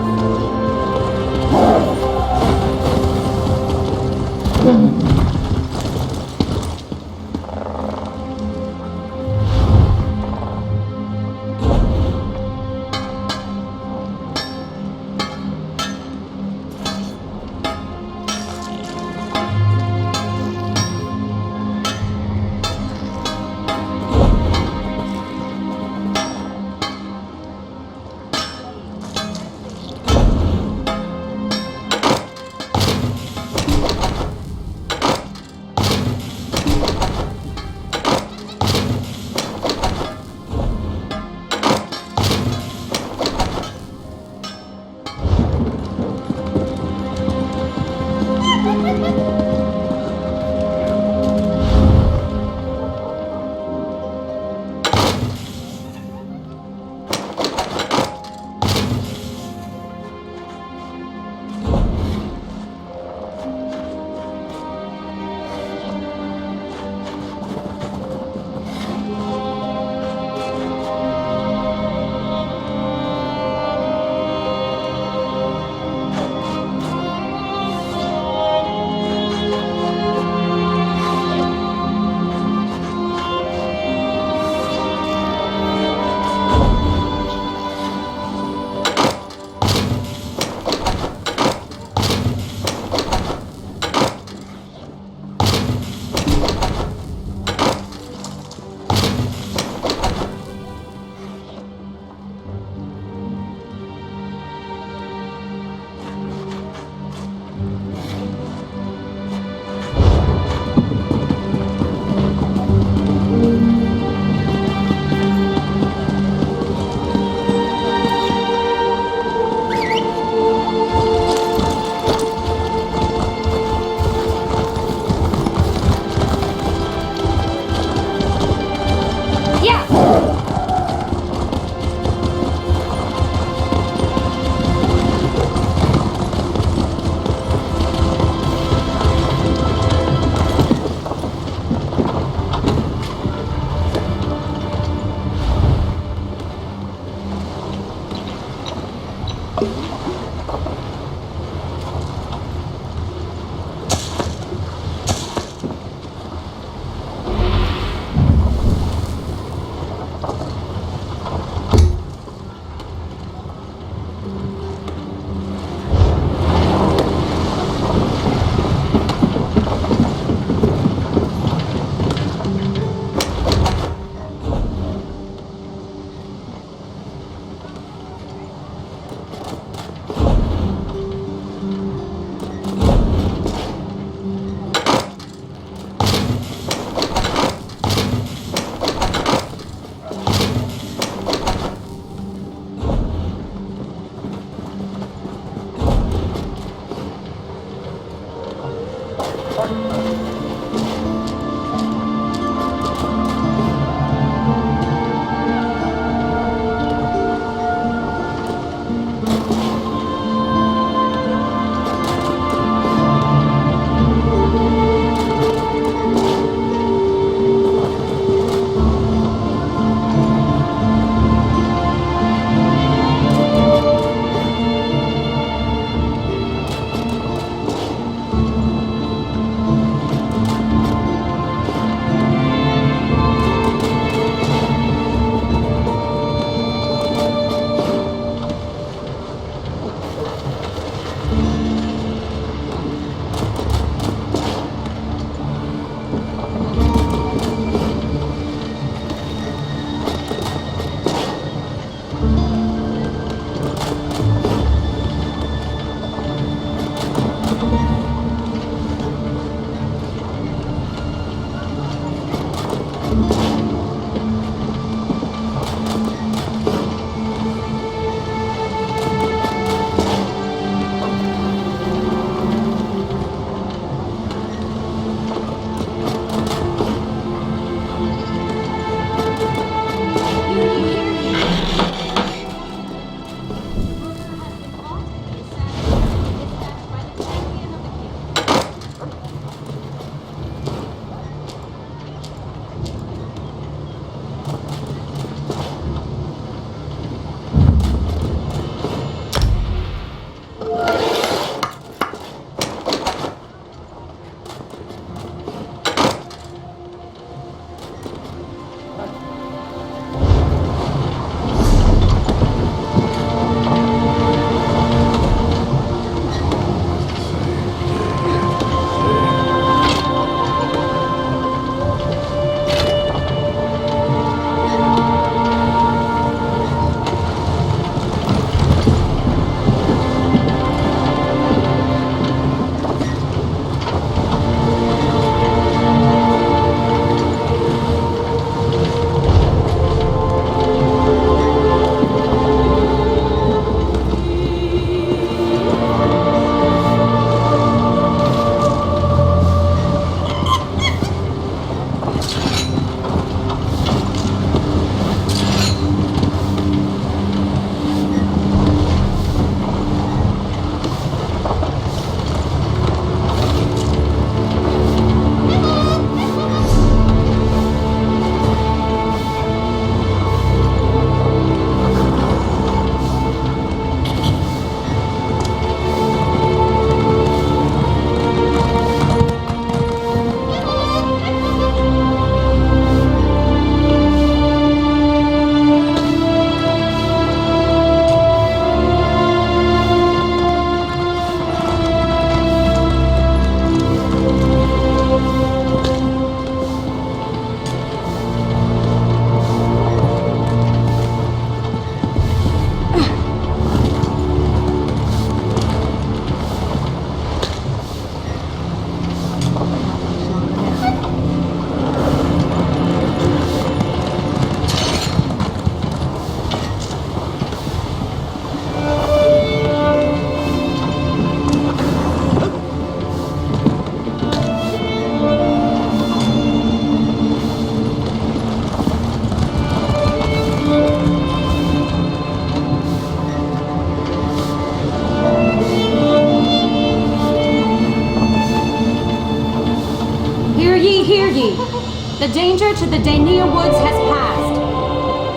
[SPEAKER 7] The danger to the Daenia Woods has passed.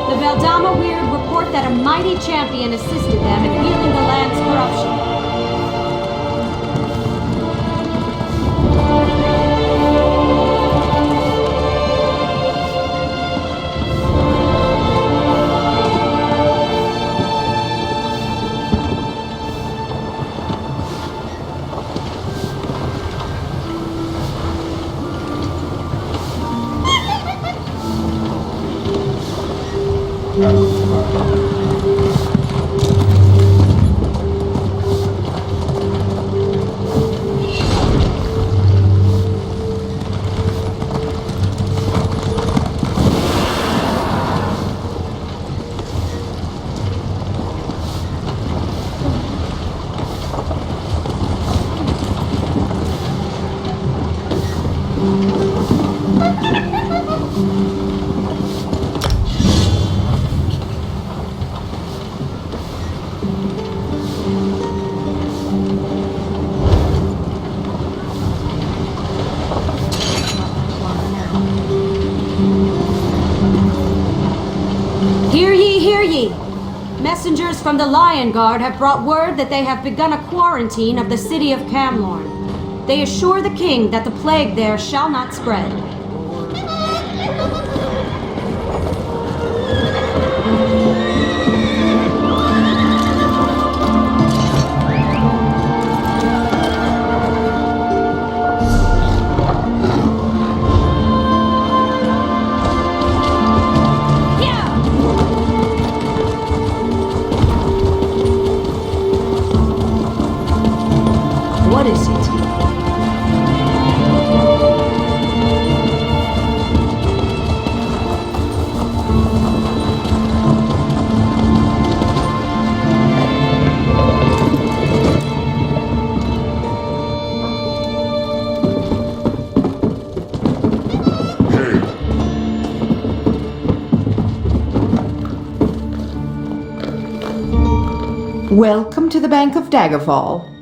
[SPEAKER 7] The Veldama Weird report that a mighty champion assisted them in healing the land's corruption.
[SPEAKER 14] Hear ye, hear ye! Messengers from the Lion Guard have brought word that they have begun a quarantine of the city of Camlorn. They assure the king that the plague there shall not spread.
[SPEAKER 8] What is it? Welcome to the Bank of Daggerfall.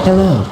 [SPEAKER 8] Hello.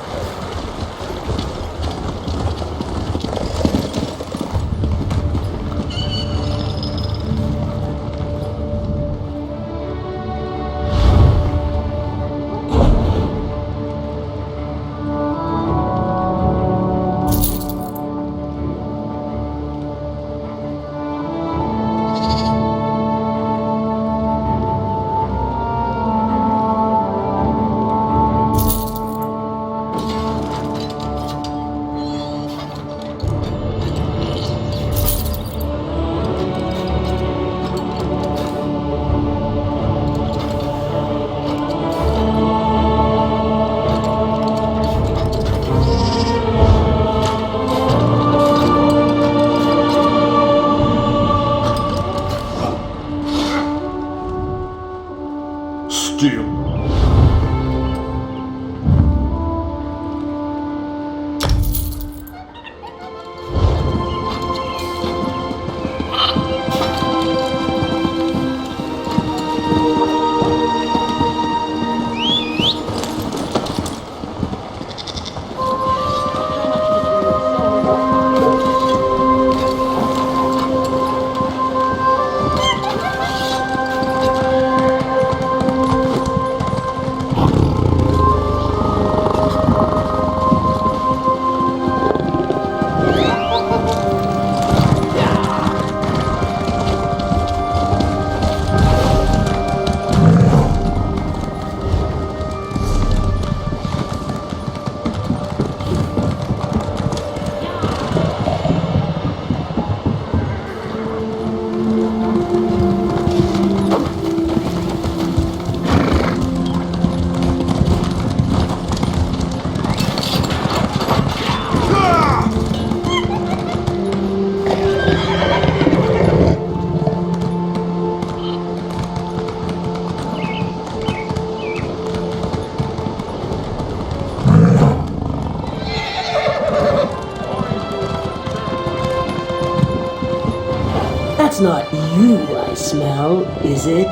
[SPEAKER 15] That's not you I smell, is it?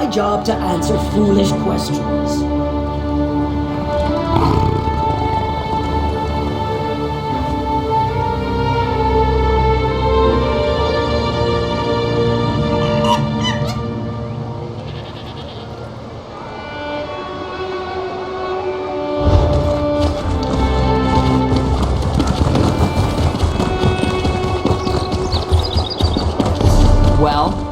[SPEAKER 15] Job to answer foolish questions.
[SPEAKER 16] Well?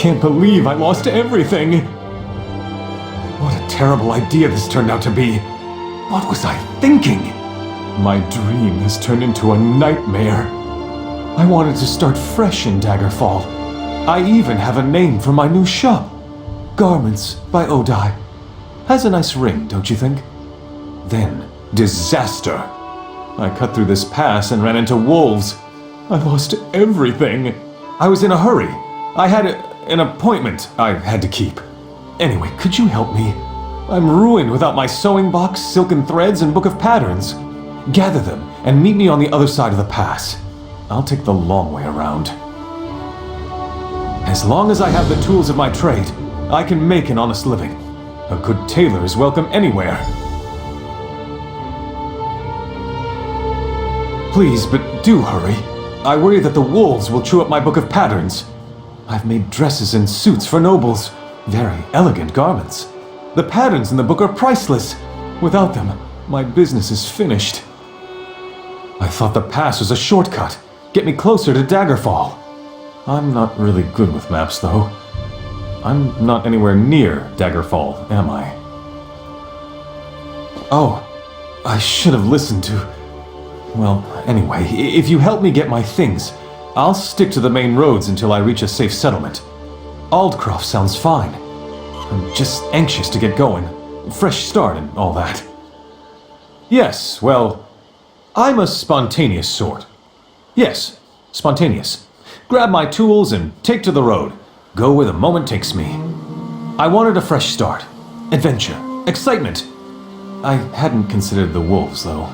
[SPEAKER 6] can't believe I lost everything. What a terrible idea this turned out to be. What was I thinking? My dream has turned into a nightmare. I wanted to start fresh in Daggerfall. I even have a name for my new shop. Garments by Odai. Has a nice ring, don't you think? Then, disaster. I cut through this pass and ran into wolves. I lost everything. I was in a hurry. I had an appointment I had to keep. Anyway, could you help me? I'm ruined without my sewing box, silken threads, and book of patterns. Gather them and meet me on the other side of the pass. I'll take the long way around. As long as I have the tools of my trade, I can make an honest living. A good tailor is welcome anywhere. Please, but do hurry. I worry that the wolves will chew up my book of patterns. I've made dresses and suits for nobles. Very elegant garments. The patterns in the book are priceless. Without them, my business is finished. I thought the pass was a shortcut. Get me closer to Daggerfall. I'm not really good with maps, though. I'm not anywhere near Daggerfall, am I? Oh, I should have listened to... Well, anyway, if you help me get my things, I'll stick to the main roads until I reach a safe settlement. Aldcroft sounds fine. I'm just anxious to get going. Fresh start and all that. Yes, well, I'm a spontaneous sort. Yes, spontaneous. Grab my tools and take to the road. Go where the moment takes me. I wanted a fresh start. Adventure. Excitement. I hadn't considered the wolves, though.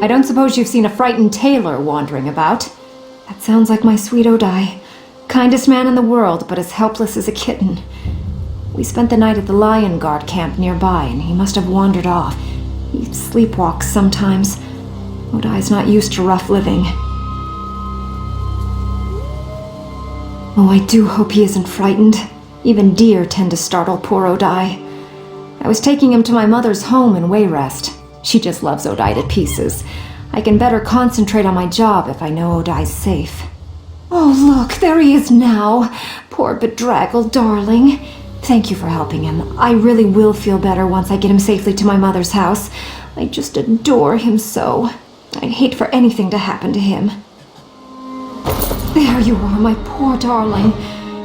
[SPEAKER 7] I don't suppose you've seen a frightened tailor wandering about? That sounds like my sweet Odai. Kindest man in the world, but as helpless as a kitten. We spent the night at the Lion Guard camp nearby, and he must have wandered off. He sleepwalks sometimes. Odai's not used to rough living. Oh, I do hope he isn't frightened. Even deer tend to startle poor Odai. I was taking him to my mother's home in Wayrest. She just loves Odai to pieces. I can better concentrate on my job if I know Odai's safe. Oh, look, there he is now. Poor bedraggled darling. Thank you for helping him. I really will feel better once I get him safely to my mother's house. I just adore him so. I'd hate for anything to happen to him. There you are, my poor darling.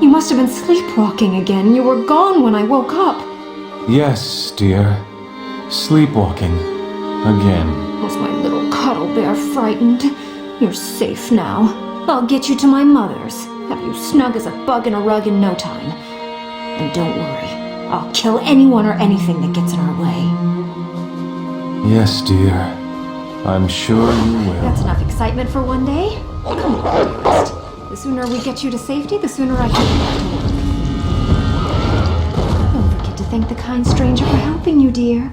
[SPEAKER 7] You must have been sleepwalking again. You were gone when I woke up.
[SPEAKER 6] Yes, dear. Sleepwalking. Again.
[SPEAKER 7] Was my little cuddle bear frightened? You're safe now. I'll get you to my mother's. Have you snug as a bug in a rug in no time. And don't worry, I'll kill anyone or anything that gets in our way.
[SPEAKER 6] Yes, dear. I'm sure you will.
[SPEAKER 7] That's enough excitement for one day. Come on, dearest. The sooner we get you to safety, the sooner I can get back to work. Don't forget to thank the kind stranger for helping you, dear.